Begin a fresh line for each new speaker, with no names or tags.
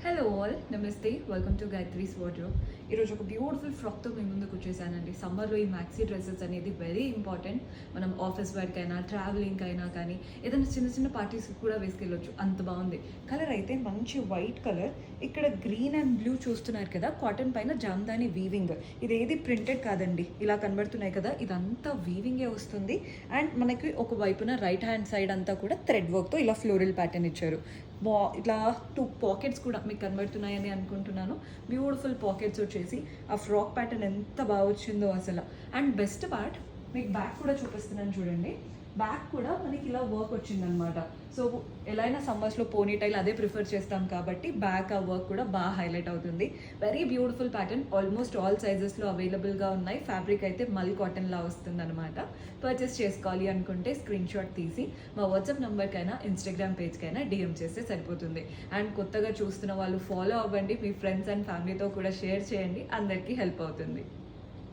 Hello all, నమస్తే, welcome to Gayatri's wardrobe. ఈరోజు ఒక బ్యూటిఫుల్ ఫ్రాక్తో మీ ముందుకు వచ్చేసానండి. సమ్మర్లో ఈ మ్యాక్సీ డ్రెస్సెస్ అనేది వెరీ ఇంపార్టెంట్. మనం ఆఫీస్ వర్క్ అయినా ట్రావెలింగ్ అయినా కానీ ఏదైనా చిన్న చిన్న పార్టీస్కి కూడా వేసుకెళ్ళొచ్చు. అంత బాగుంది. కలర్ అయితే మంచి వైట్ కలర్. ఇక్కడ గ్రీన్ అండ్ బ్లూ చూస్తున్నారు కదా, కాటన్ పైన జామ్దాని వీవింగ్. ఇదేది ప్రింటెడ్ కాదండి, ఇలా కనబడుతున్నాయి కదా, ఇదంతా వీవింగే వస్తుంది. అండ్ మనకి ఒక వైపున రైట్ హ్యాండ్ సైడ్ అంతా కూడా థ్రెడ్ వర్క్తో ఇలా ఫ్లోరల్ ప్యాటర్న్ ఇచ్చారు. ఇట్లా 2 పాకెట్స్ కూడా మీకు కనబడుతున్నాయని అనుకుంటున్నాను. బ్యూటిఫుల్ పాకెట్స్ వచ్చేసి ఆ ఫ్రాక్ ప్యాటర్న్ ఎంత బాగా వచ్చిందో అసలు. అండ్ బెస్ట్ పార్ట్, మీకు బ్యాక్ కూడా చూపిస్తున్నాను చూడండి. బ్యాక్ కూడా మనకి ఇలా వర్క్ వచ్చిందనమాట. సో ఎలా అయినా సమ్మర్స్లో పోనీ టైల్ అదే ప్రిఫర్ చేస్తాం కాబట్టి బ్యాక్ ఆ వర్క్ కూడా బాగా హైలైట్ అవుతుంది. Very beautiful pattern. Almost all సైజెస్లో అవైలబుల్గా ఉన్నాయి. ఫ్యాబ్రిక్ అయితే మల్ కాటన్లా వస్తుంది అనమాట. పర్చేస్ చేసుకోవాలి అనుకుంటే స్క్రీన్ షాట్ తీసి మా వాట్సాప్ నెంబర్కైనా ఇన్స్టాగ్రామ్ పేజ్కైనా డిఎం చేస్తే సరిపోతుంది. అండ్ కొత్తగా చూస్తున్న వాళ్ళు ఫాలో అవ్వండి, మీ ఫ్రెండ్స్ అండ్ ఫ్యామిలీతో కూడా షేర్ చేయండి, అందరికీ హెల్ప్ అవుతుంది.